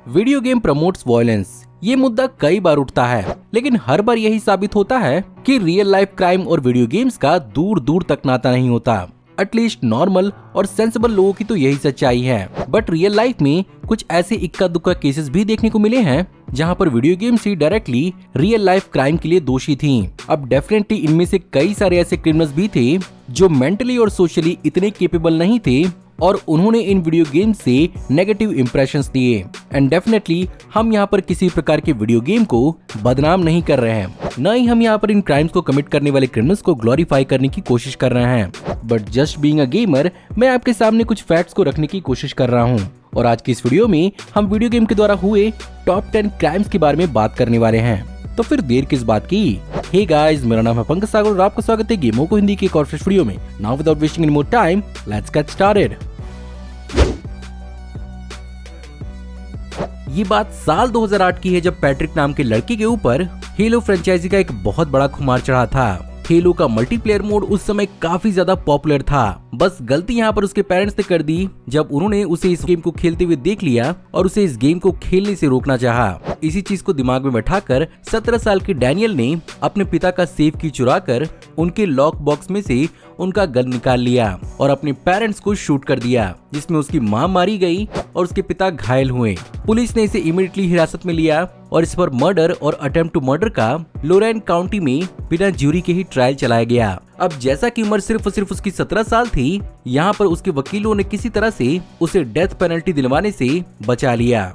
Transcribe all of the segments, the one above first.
Video game promotes violence, ये मुद्दा कई बार उठता है, लेकिन हर बार यही साबित होता है कि रियल लाइफ क्राइम और वीडियो गेम्स का दूर दूर तक नाता नहीं होता। एटलीस्ट नॉर्मल और सेंसिबल लोगों की तो यही सच्चाई है। बट रियल लाइफ में कुछ ऐसे इक्का दुक्का केसेस भी देखने को मिले हैं जहां पर वीडियो गेम्स ही डायरेक्टली रियल लाइफ क्राइम के लिए दोषी थी। अब डेफिनेटली इनमें से कई सारे ऐसे क्रिमिनल्स भी थे जो मेंटली और सोशली इतने केपेबल नहीं थे और उन्होंने इन वीडियो गेम से नेगेटिव इंप्रेशंस दिए। एंड डेफिनेटली हम यहाँ पर किसी प्रकार के वीडियो गेम को बदनाम नहीं कर रहे हैं, न ही हम यहाँ पर इन क्राइम्स को कमिट करने वाले क्रिमिनल्स को ग्लोरीफाई करने की कोशिश कर रहे हैं। But just being a gamer, मैं आपके सामने कुछ फैक्ट्स को रखने की कोशिश कर रहा हूँ और आज की इस वीडियो में हम वीडियो गेम के द्वारा हुए टॉप 10 क्राइम्स के बारे में बात करने वाले हैं। तो फिर देर किस बात की। हे गाइस, मेरा नाम है पंकज सागर और आपका स्वागत है गेमों को हिंदी की एक और फ्रेश वीडियो में। Now without wasting any more time, let's get started. ये बात साल 2008 की है जब पैट्रिक नाम के लड़के के ऊपर हेलो फ्रेंचाइजी का एक बहुत बड़ा खुमार चढ़ा था। हेलो का मल्टीप्लेयर मोड उस समय काफी ज्यादा पॉपुलर था। बस गलती यहाँ पर उसके पेरेंट्स ने कर दी जब उन्होंने उसे इस गेम को खेलते हुए देख लिया और उसे इस गेम को खेलने से रोकना चाहा। इसी चीज को दिमाग में बैठाकर 17 साल के डैनियल ने अपने पिता का सेफ की चुराकर उनके लॉक बॉक्स में से उनका गन निकाल लिया और अपने पेरेंट्स को शूट कर दिया, जिसमें उसकी मां मारी गई और उसके पिता घायल हुए। पुलिस ने इसे इमीडिएटली हिरासत में लिया और इस पर मर्डर और अटेम्प्ट टू मर्डर का लोरेन काउंटी में बिना ज्यूरी के ही ट्रायल चलाया गया। अब जैसा कि उम्र सिर्फ और सिर्फ उसकी 17 साल थी, यहाँ पर उसके वकीलों ने किसी तरह से उसे डेथ पेनल्टी दिलवाने से बचा लिया।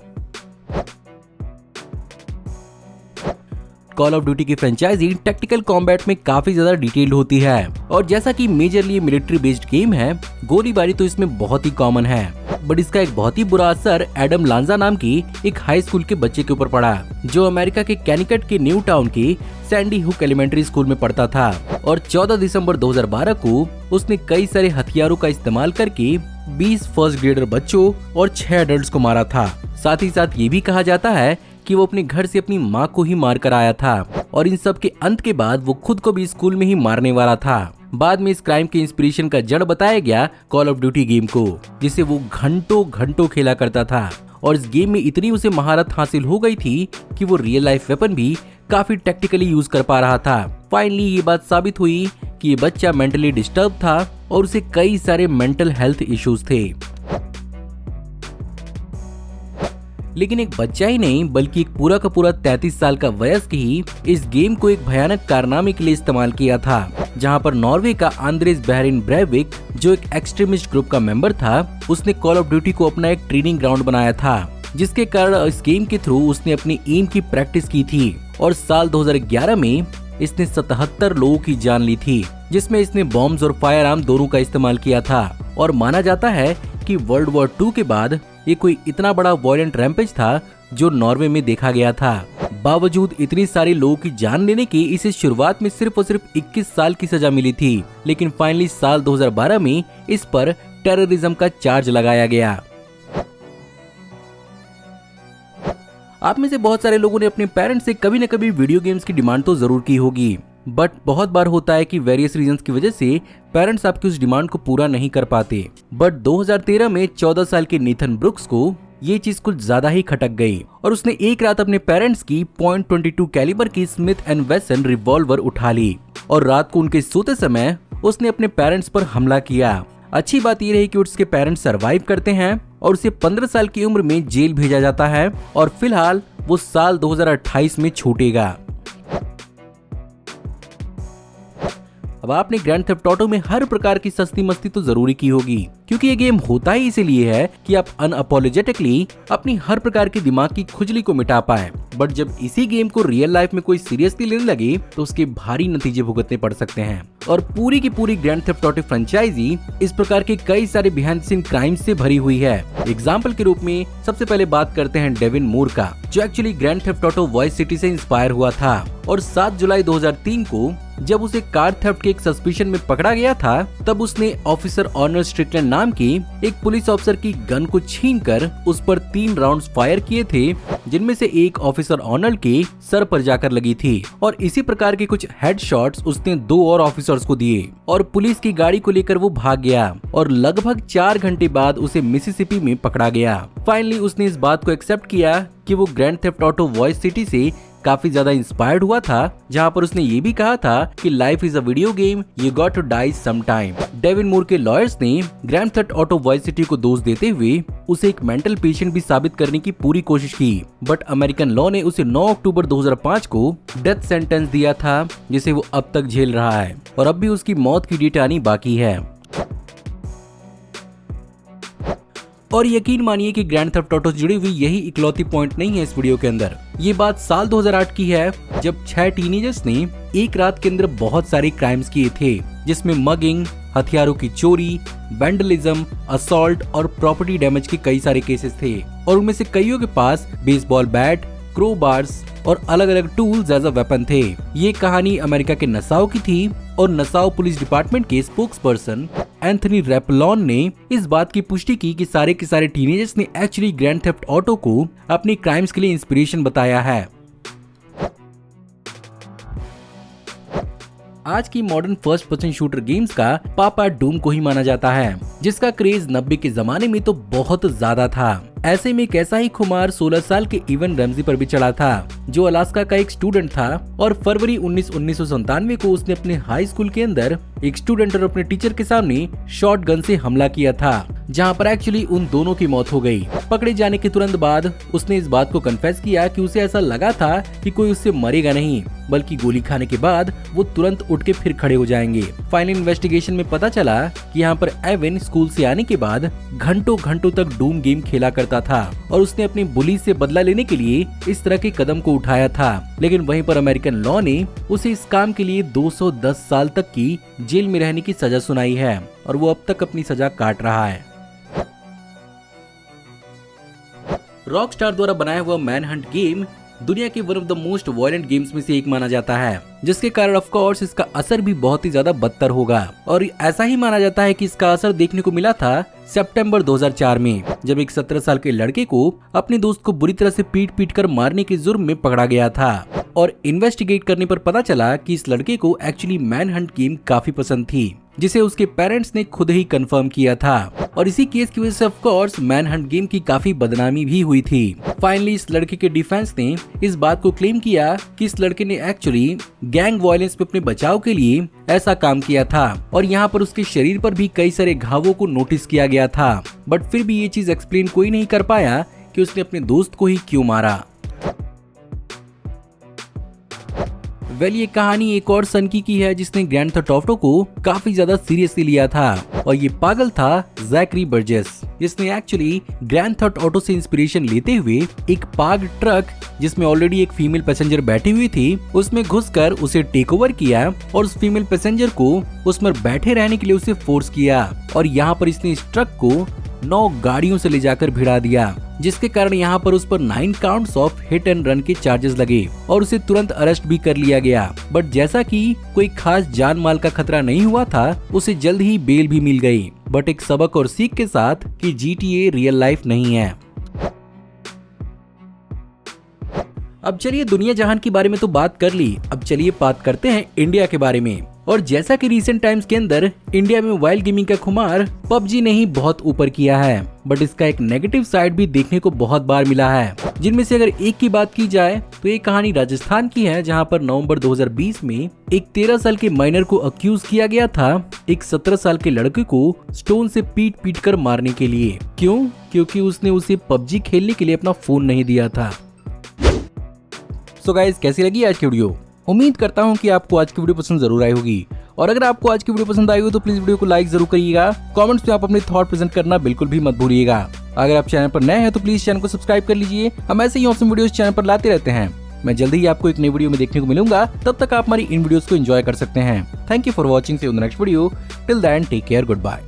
कॉल ऑफ ड्यूटी की फ्रेंचाइजी टैक्टिकल कॉम्बैट में काफी ज्यादा डिटेल्ड होती है और जैसा कि मेजरली मिलिट्री बेस्ड गेम है, गोलीबारी तो इसमें बहुत ही कॉमन है। बट इसका एक बहुत ही बुरा असर एडम लांजा नाम की एक हाई स्कूल के बच्चे के ऊपर पड़ा, जो अमेरिका के कैनिकट के न्यू टाउन के सैंडी हुक एलिमेंट्री स्कूल में पढ़ता था और 14 दिसंबर 2012 को उसने कई सारे हथियारों का इस्तेमाल करके 20 फर्स्ट ग्रेडर बच्चों और 6 एडल्ट्स को मारा था। साथ ही साथ ये भी कहा जाता है कि वो अपने घर से अपनी मां को ही मार कर आया था और इन सब के अंत के बाद वो खुद को भी स्कूल में ही मारने वाला था। बाद में इस क्राइम के इंस्पिरेशन का जड़ बताया गया कॉल ऑफ ड्यूटी गेम को, जिसे वो घंटों घंटों खेला करता था और इस गेम में इतनी उसे महारत हासिल हो गई थी कि वो रियल लाइफ वेपन भी काफी टैक्टिकली यूज कर पा रहा था। फाइनली ये बात साबित हुई कि ये बच्चा मेंटली डिस्टर्ब था और उसे कई सारे मेंटल हेल्थ इश्यूज थे। लेकिन एक बच्चा ही नहीं बल्कि एक पूरा का पूरा 33 साल का वयस्क ही इस गेम को एक भयानक कारनामे के लिए इस्तेमाल किया था, जहां पर नॉर्वे का आंद्रेस बेहरिन ब्रेविक, जो एक एक्सट्रीमिस्ट ग्रुप का मेंबर था, उसने कॉल ऑफ ड्यूटी को अपना एक ट्रेनिंग ग्राउंड बनाया था, जिसके कारण इस गेम के थ्रू उसने अपनी एम की प्रैक्टिस की थी और साल 2011 में इसने 77 लोगों की जान ली थी, जिसमें इसने बॉम्ब्स और फायर आर्म दोनों का इस्तेमाल किया था। और माना जाता है कि वर्ल्ड वॉर 2 के बाद ये कोई इतना बड़ा वायलेंट रैम्पेज था जो नॉर्वे में देखा गया था। बावजूद इतनी सारी लोगों की जान लेने के इसे शुरुआत में सिर्फ और सिर्फ 21 साल की सजा मिली थी, लेकिन फाइनली साल 2012 में इस पर टेररिज्म का चार्ज लगाया गया। आप में से बहुत सारे लोगों ने अपने पेरेंट्स से कभी न कभी वीडियो गेम्स की डिमांड तो जरूर की होगी, बट बहुत बार होता है कि वेरियस रीजंस की वजह से पेरेंट्स आपकी उस डिमांड को पूरा नहीं कर पाते। बट 2013 में 14 साल के नीथन ब्रुक्स को ये चीज कुछ ज्यादा ही खटक गई और उसने एक रात अपने पेरेंट्स की .22 कैलिबर की स्मिथ एंड वेसन रिवॉल्वर उठा ली और रात को उनके सोते समय उसने अपने पेरेंट्स पर हमला किया। अच्छी बात यह रही कि उसके पेरेंट्स सरवाइव करते हैं और उसे 15 साल की उम्र में जेल भेजा जाता है और फिलहाल वो साल 2028 में छूटेगा। अब आपने ग्रैंड थेफ्ट ऑटो में हर प्रकार की सस्ती मस्ती तो जरूरी की होगी, क्योंकि ये गेम होता ही इसीलिए है कि आप अनअपोलोजेटिकली अपनी हर प्रकार की दिमाग की खुजली को मिटा पाए। बट जब इसी गेम को रियल लाइफ में कोई सीरियसली लेने लगे तो उसके भारी नतीजे भुगतने पड़ सकते हैं। और पूरी की पूरी ग्रैंड थेफ्ट ऑटो फ्रेंचाइजी इस प्रकार के कई सारे बिहाइंड द सीन क्राइम से भरी हुई है। एग्जाम्पल के रूप में सबसे पहले बात करते हैं डेविन मूर का, जो actually grand Theft Auto Vice city से इंस्पायर हुआ था और 7 जुलाई 2003 को जब उसे कार थेफ्ट के एक सस्पिशन में पकड़ा गया था, तब उसने ऑफिसर ऑर्नेल स्ट्रिकलैंड नाम की एक पुलिस ऑफिसर की गन को छीनकर उस पर 3 राउंड्स फायर किए थे, जिनमें से एक ऑफिसर ऑर्नेल के सर पर जाकर लगी थी और इसी प्रकार के कुछ हेडशॉट्स उसने 2 और ऑफिसर्स को दिए और पुलिस की गाड़ी को लेकर वो भाग गया और लगभग 4 घंटे बाद उसे मिसिसिपी में पकड़ा गया। फाइनली उसने इस बात को एक्सेप्ट किया कि वो grand Theft Auto Vice city से काफी ज्यादा इंस्पायर्ड हुआ था, जहां पर उसने ये भी कहा था कि life is a video game, you got to die some time. Devin Moore के लॉयर्स ने Grand Theft Auto Vice City को दोष देते हुए उसे एक मेंटल पेशेंट भी साबित करने की पूरी कोशिश की, बट अमेरिकन लॉ ने उसे 9 अक्टूबर 2005 को डेथ सेंटेंस दिया था, जिसे वो अब तक झेल रहा है और अब भी उसकी मौत की डेट आनी बाकी है। और यकीन मानिए कि ग्रैंड थेफ्ट ऑटो से जुड़ी हुई यही इकलौती पॉइंट नहीं है इस वीडियो के अंदर। ये बात साल 2008 की है, जब 6 टीनेजर्स ने एक रात के अंदर बहुत सारे क्राइम्स किए थे, जिसमें मगिंग, हथियारों की चोरी, वैंडलिज्म, असॉल्ट और प्रॉपर्टी डैमेज के कई सारे केसेस थे और उनमें से कईयों के पास बेसबॉल बैट, क्रोबार्स और अलग अलग टूल्स एज अ वेपन थे। ये कहानी अमेरिका के नसाओ की थी और नसाओ पुलिस डिपार्टमेंट के स्पोक्स पर्सन एंथनी रैपलॉन ने इस बात की पुष्टि की कि सारे के सारे टीनेजर्स ने एक्चुअली ग्रैंड थेफ्ट ऑटो को अपनी क्राइम्स के लिए इंस्पिरेशन बताया है। आज की modern first person shooter games का पापा डूम को ही माना जाता है, जिसका क्रेज 90 के जमाने में तो बहुत ज्यादा था। ऐसे में एक ऐसा ही खुमार 16 साल के इवन रैमजी पर भी चढ़ा था, जो अलास्का का एक स्टूडेंट था और फरवरी 1997 को उसने अपने हाई स्कूल के अंदर एक स्टूडेंट और अपने टीचर के सामने शॉटगन से हमला किया था, जहां पर एक्चुअली उन दोनों की मौत हो गई। पकड़े जाने के तुरंत बाद उसने इस बात को कन्फेस किया कि उसे ऐसा लगा था कि कोई उससे मरेगा नहीं, बल्कि गोली खाने के बाद वो तुरंत उठ के फिर खड़े हो जाएंगे। फाइनल इन्वेस्टिगेशन में पता चला कि यहाँ पर एविन स्कूल से आने के बाद घंटों घंटों तक डूम गेम खेला करता था और उसने अपने बुली से बदला लेने के लिए इस तरह के कदम को उठाया था। लेकिन वहीं पर अमेरिकन लॉ ने उसे इस काम के लिए 210 साल तक की जेल में रहने की सजा सुनाई है और वो अब तक अपनी सजा काट रहा है। रॉकस्टार द्वारा बनाया हुआ मैनहंट गेम दुनिया के one of the most violent games में से एक माना जाता है, जिसके कारण ऑफ कोर्स इसका असर भी बहुत ही ज्यादा बदतर होगा और ऐसा ही माना जाता है कि इसका असर देखने को मिला था सितंबर 2004 में, जब एक 17 साल के लड़के को अपने दोस्त को बुरी तरह से पीट कर मारने के जुर्म में पकड़ा गया था और इन्वेस्टिगेट करने पर पता चला कि इस लड़के को एक्चुअली मैनहंट गेम काफी पसंद थी, जिसे उसके पेरेंट्स ने खुद ही कंफर्म किया था और इसी केस की वजह से ऑफ कोर्स मैनहंट गेम की काफी बदनामी भी हुई थी। फाइनली इस लड़के के डिफेंस ने इस बात को क्लेम किया कि इस लड़के ने एक्चुअली गैंग वायलेंस में अपने बचाव के लिए ऐसा काम किया था और यहाँ पर उसके शरीर पर भी कई सारे घावों को नोटिस किया गया था, बट फिर भी ये चीज एक्सप्लेन कोई नहीं कर पाया कि उसने अपने दोस्त को ही क्यों मारा। ये कहानी एक और सनकी की है जिसने ग्रैंड थेफ्ट ऑटो को काफी ज्यादा सीरियसली लिया था और ये पागल था जैकरी बर्जेस, जिसने एक्चुअली ग्रैंड थेफ्ट ऑटो से इंस्पिरेशन लेते हुए एक पार्क्ड ट्रक जिसमें ऑलरेडी एक फीमेल पैसेंजर बैठी हुई थी उसमें घुसकर उसे टेक ओवर किया और उस फीमेल पैसेंजर को उसमें बैठे रहने के लिए उसे फोर्स किया और यहाँ पर इसने इस ट्रक को 9 गाड़ियों से ले जाकर भिड़ा दिया, जिसके कारण यहाँ पर उस पर 9 counts of hit and run के चार्जेस लगे और उसे तुरंत अरेस्ट भी कर लिया गया। बट जैसा कि कोई खास जान माल का खतरा नहीं हुआ था, उसे जल्द ही बेल भी मिल गई, बट एक सबक और सीख के साथ कि GTA रियल लाइफ नहीं है। अब चलिए दुनिया जहान के बारे में तो बात कर ली, अब चलिए बात करते हैं इंडिया के बारे में। और जैसा कि रिसेंट टाइम्स के अंदर इंडिया में मोबाइल गेमिंग का खुमार PUBG ने ही बहुत ऊपर किया है, बट इसका एक नेगेटिव साइड भी देखने को बहुत बार मिला है, जिनमें से अगर एक की बात की जाए तो ये कहानी राजस्थान की है, जहां पर नवंबर 2020 में एक 13 साल के माइनर को अक्यूज किया गया था एक 17 साल के लड़के को स्टोन से पीट कर मारने के लिए। क्यों? क्योंकि उसने उसे PUBG खेलने के लिए अपना फोन नहीं दिया था। सो गाइस, कैसी लगी आज की वीडियो? उम्मीद करता हूं कि आपको आज की वीडियो पसंद जरूर आई होगी और अगर आपको आज की वीडियो पसंद आई हो तो प्लीज वीडियो को लाइक जरूर करिएगा। कमेंट्स में आप अपने थॉट प्रेजेंट करना बिल्कुल भी मत भूलिएगा। अगर आप चैनल पर नए हैं तो प्लीज चैनल को सब्सक्राइब कर लीजिए। हम ऐसे ही ऑसम वीडियोस चैनल पर लाते रहते हैं। मैं जल्दी ही आपको एक नई वीडियो में देखने को मिलूंगा, तब तक आप हमारी इन वीडियोस को एंजॉय कर सकते हैं। Thank you for watching, see you in the next video. Till then take care, good bye.